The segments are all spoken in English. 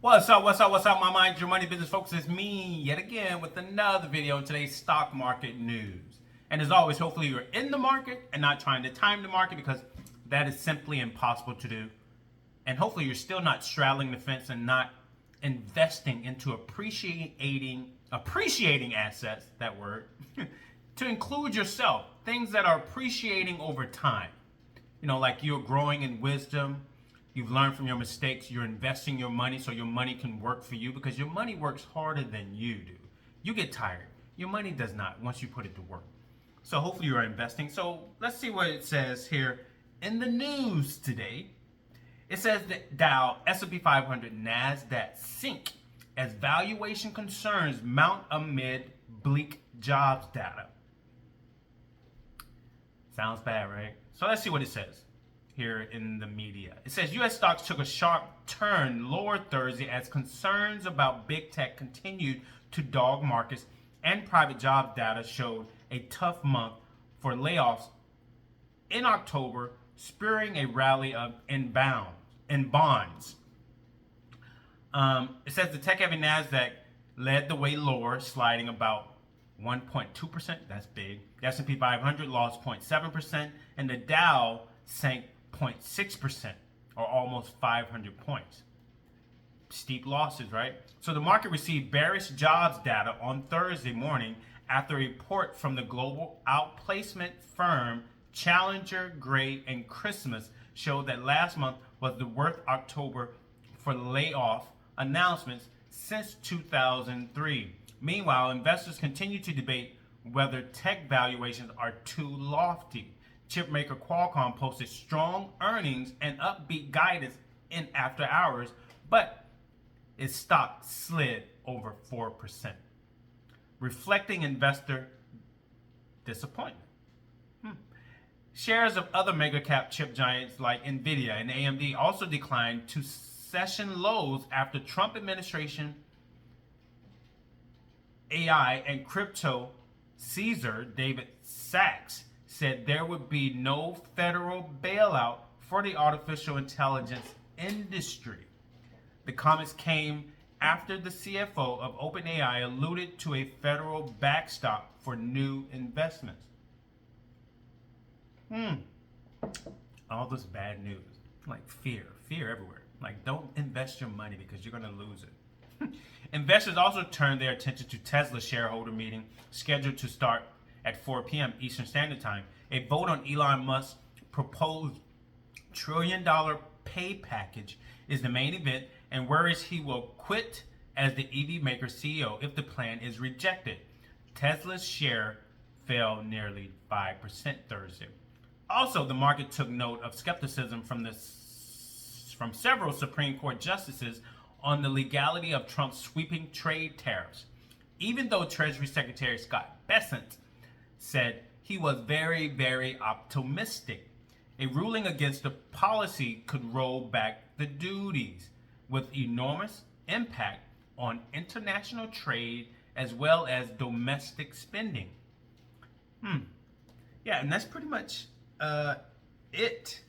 What's up, my mind, your money business folks? It's me yet again with another video on today's stock market news. And as always, hopefully you're in the market and not trying to time the market because that is simply impossible to do. And hopefully you're still not straddling the fence and not investing into appreciating assets, that word, to include yourself, things that are appreciating over time. You know, like you're growing in wisdom. You've learned from your mistakes. You're investing your money so your money can work for you because your money works harder than you do. You get tired. Your money does not once you put it to work. So hopefully you are investing. So let's see what it says here in the news today. It says that Dow, S&P 500, NASDAQ sink as valuation concerns mount amid bleak jobs data. Sounds bad, right? So let's see what it says here in the media. It says U.S. stocks took a sharp turn lower Thursday as concerns about big tech continued to dog markets and private job data showed a tough month for layoffs in October, spurring a rally in bonds. It says the tech-heavy NASDAQ led the way lower, sliding about 1.2%. That's big. The S&P 500 lost 0.7%, and the Dow sank 0.6%, or almost 500 points. Steep losses, right? So the market received bearish jobs data on Thursday morning after a report from the global outplacement firm Challenger, Gray, and Christmas showed that last month was the worst October for layoff announcements since 2003. Meanwhile, investors continue to debate whether tech valuations are too lofty. Chipmaker Qualcomm posted strong earnings and upbeat guidance in after hours, but its stock slid over 4%, reflecting investor disappointment. Shares of other mega cap chip giants like Nvidia and AMD also declined to session lows after Trump administration AI and crypto Caesar David Sachs said there would be no federal bailout for the artificial intelligence industry. The comments came after the CFO of OpenAI alluded to a federal backstop for new investments. All this bad news, like fear everywhere. Like, don't invest your money because you're going to lose it. Investors also turned their attention to Tesla's shareholder meeting scheduled to start at 4 p.m. Eastern Standard Time. A vote on Elon Musk's proposed $1 trillion pay package is the main event, and worries he will quit as the EV maker CEO if the plan is rejected. Tesla's share fell nearly 5% Thursday. Also, the market took note of skepticism from several Supreme Court justices on the legality of Trump's sweeping trade tariffs, even though Treasury Secretary Scott Bessent said he was very, very optimistic. A ruling against the policy could roll back the duties with enormous impact on international trade as well as domestic spending. Yeah, and that's pretty much it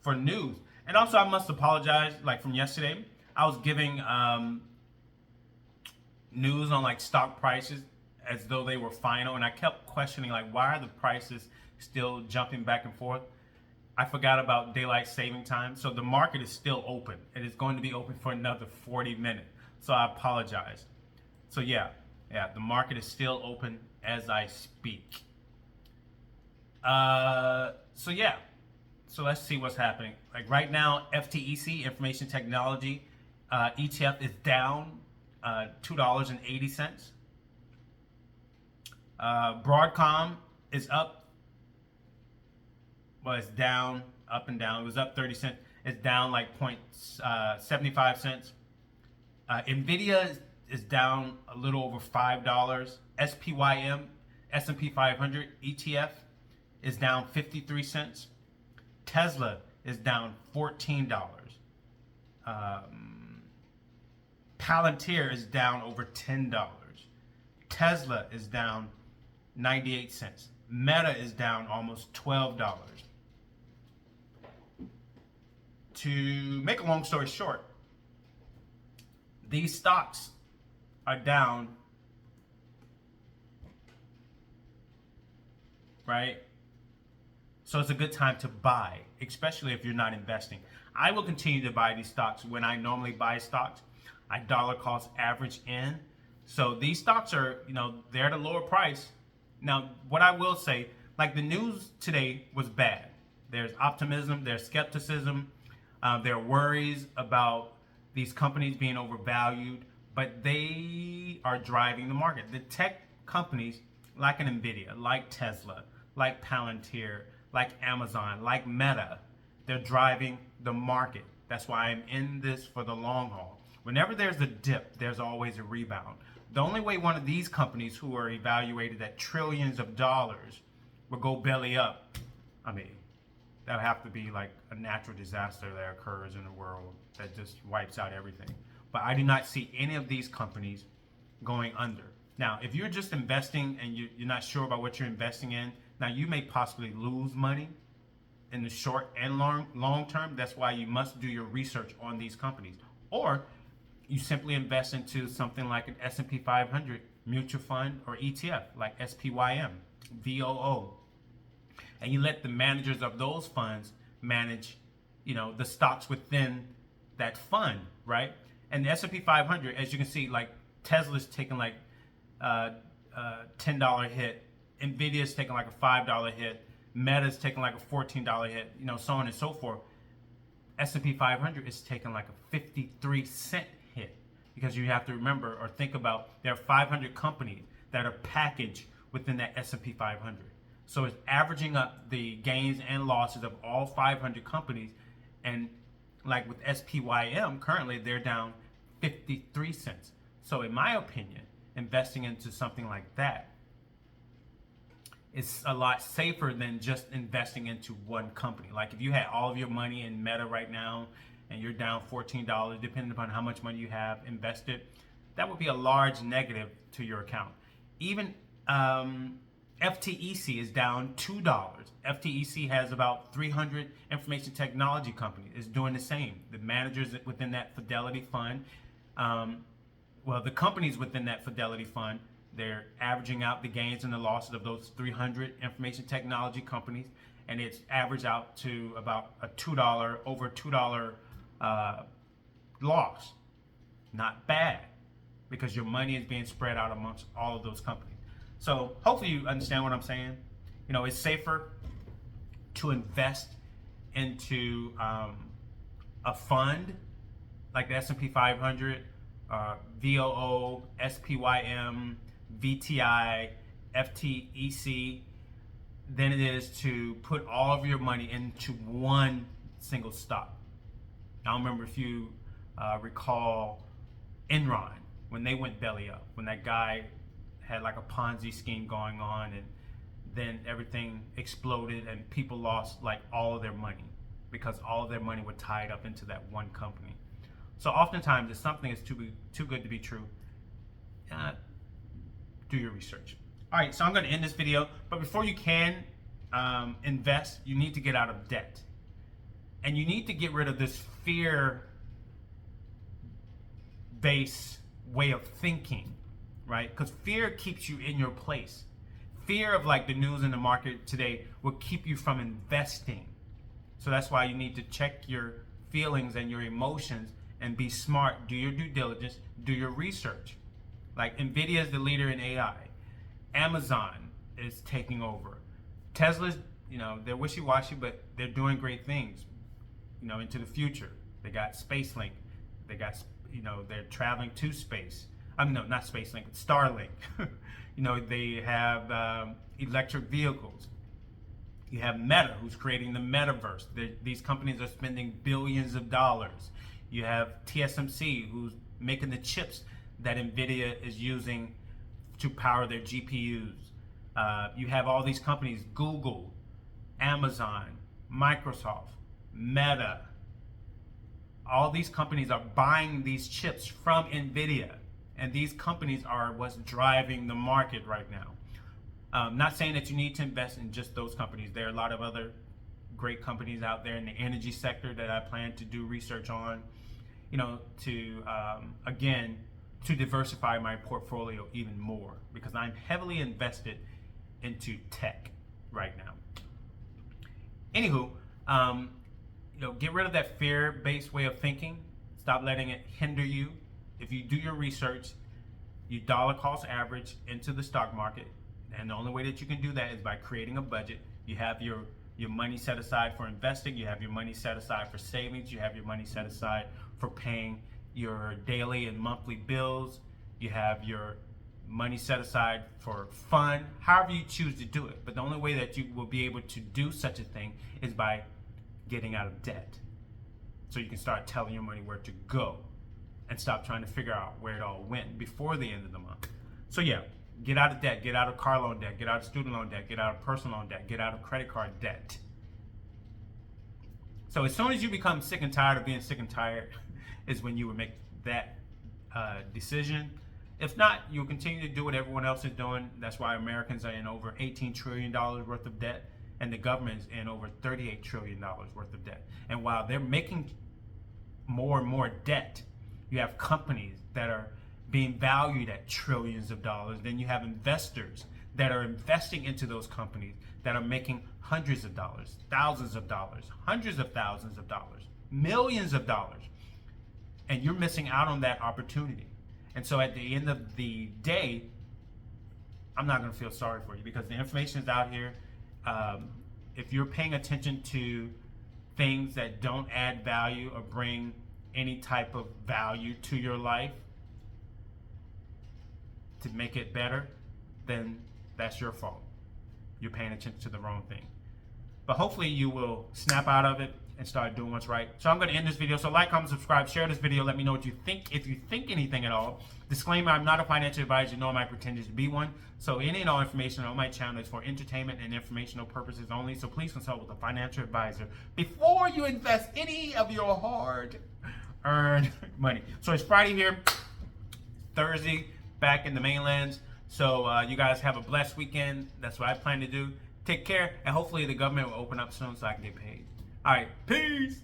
for news. And also, I must apologize, like from yesterday, I was giving news on like stock prices as though they were final, and I kept questioning like, why are the prices still jumping back and forth? I forgot about daylight saving time, so the market is still open. It is going to be open for another 40 minutes, so I apologize. So yeah, the market is still open as I speak. So let's see what's happening. Like right now, FTEC, Information Technology ETF, is down $2.80. Broadcom is up. Well, it's down, up and down. It was up 30 cents. It's down like 0.75 cents. Nvidia is down a little over $5. SPYM, S&P 500 ETF, is down 53 cents. Tesla is down $14. Palantir is down over $10. Tesla is down 98 cents. Meta is down almost $12. To make a long story short, these stocks are down, right? So it's a good time to buy, especially if you're not investing. I will continue to buy these stocks when I normally buy stocks. I dollar cost average in. So these stocks are, they're at a lower price. Now, what I will say, like the news today was bad. There's optimism, there's skepticism, there are worries about these companies being overvalued, but they are driving the market. The tech companies like an Nvidia, like Tesla, like Palantir, like Amazon, like Meta, they're driving the market. That's why I'm in this for the long haul. Whenever there's a dip, there's always a rebound. The only way one of these companies who are evaluated at trillions of dollars will go belly up, I mean, that would have to be like a natural disaster that occurs in the world that just wipes out everything. But I do not see any of these companies going under. Now, if you're just investing and you're not sure about what you're investing in, now you may possibly lose money in the short and long term. That's why you must do your research on these companies. Or you simply invest into something like an S&P 500 mutual fund or ETF like SPYM, VOO. And you let the managers of those funds manage, the stocks within that fund, right? And the S&P 500, as you can see, like Tesla's taking like $10 hit, Nvidia's taking like a $5 hit, Meta's taking like a $14 hit, so on and so forth. S&P 500 is taking like a 53-cent hit, because you have to remember or think about there are 500 companies that are packaged within that S&P 500. So it's averaging up the gains and losses of all 500 companies. And like with SPYM, currently they're down 53 cents. So in my opinion, investing into something like that is a lot safer than just investing into one company. Like if you had all of your money in Meta right now and you're down $14, depending upon how much money you have invested, that would be a large negative to your account. Even FTEC is down $2. FTEC has about 300 information technology companies. It's doing the same. The managers within that Fidelity fund, the companies within that Fidelity fund, they're averaging out the gains and the losses of those 300 information technology companies, and it's averaged out to about over $2 loss. Not bad, because your money is being spread out amongst all of those companies. So hopefully you understand what I'm saying. It's safer to invest into a fund like the S&P 500, VOO, SPYM, VTI, FTEC, than it is to put all of your money into one single stock. I remember if you recall Enron, when they went belly up, when that guy had like a Ponzi scheme going on, and then everything exploded and people lost like all of their money because all of their money were tied up into that one company. So oftentimes if something is too good to be true, do your research. All right, so I'm going to end this video, but before you can invest, you need to get out of debt. And you need to get rid of this fear-based way of thinking, right? Because fear keeps you in your place. Fear of like the news in the market today will keep you from investing. So that's why you need to check your feelings and your emotions and be smart. Do your due diligence, do your research. Like Nvidia is the leader in AI. Amazon is taking over. Tesla's, they're wishy-washy, but they're doing great things, into the future. They got SpaceLink. They got, they're traveling to space. No, not SpaceLink, it's Starlink. They have electric vehicles. You have Meta, who's creating the metaverse. These companies are spending billions of dollars. You have TSMC, who's making the chips that Nvidia is using to power their GPUs. You have all these companies, Google, Amazon, Microsoft, Meta. All these companies are buying these chips from Nvidia. And these companies are what's driving the market right now. Not saying that you need to invest in just those companies. There are a lot of other great companies out there in the energy sector that I plan to do research on. again, to diversify my portfolio even more, because I'm heavily invested into tech right now. Anywho, get rid of that fear-based way of thinking. Stop letting it hinder you. If you do your research, you dollar cost average into the stock market, and the only way that you can do that is by creating a budget. You have your money set aside for investing, you have your money set aside for savings, you have your money set aside for paying your daily and monthly bills, you have your money set aside for fun, however you choose to do it. But the only way that you will be able to do such a thing is by getting out of debt. So you can start telling your money where to go and stop trying to figure out where it all went before the end of the month. So yeah, get out of debt, get out of car loan debt, get out of student loan debt, get out of personal loan debt, get out of credit card debt. So as soon as you become sick and tired of being sick and tired is when you would make that decision. If not, you'll continue to do what everyone else is doing. That's why Americans are in over $18 trillion worth of debt, and the government is in over $38 trillion worth of debt. And while they're making more and more debt, you have companies that are being valued at trillions of dollars. Then you have investors that are investing into those companies that are making hundreds of dollars, thousands of dollars, hundreds of thousands of dollars, millions of dollars. And you're missing out on that opportunity. And so at the end of the day, I'm not going to feel sorry for you, because the information is out here. If you're paying attention to things that don't add value or bring any type of value to your life to make it better, then that's your fault. You're paying attention to the wrong thing. But hopefully you will snap out of it and start doing what's right. So I'm going to end this video. So like, comment, subscribe, share this video. Let me know what you think, if you think anything at all. Disclaimer, I'm not a financial advisor, nor am I pretending to be one. So any and all information on my channel is for entertainment and informational purposes only. So please consult with a financial advisor before you invest any of your hard-earned money. So it's Friday here, Thursday back in the mainlands. So you guys have a blessed weekend. That's what I plan to do. Take care, and hopefully the government will open up soon so I can get paid. All right, peace.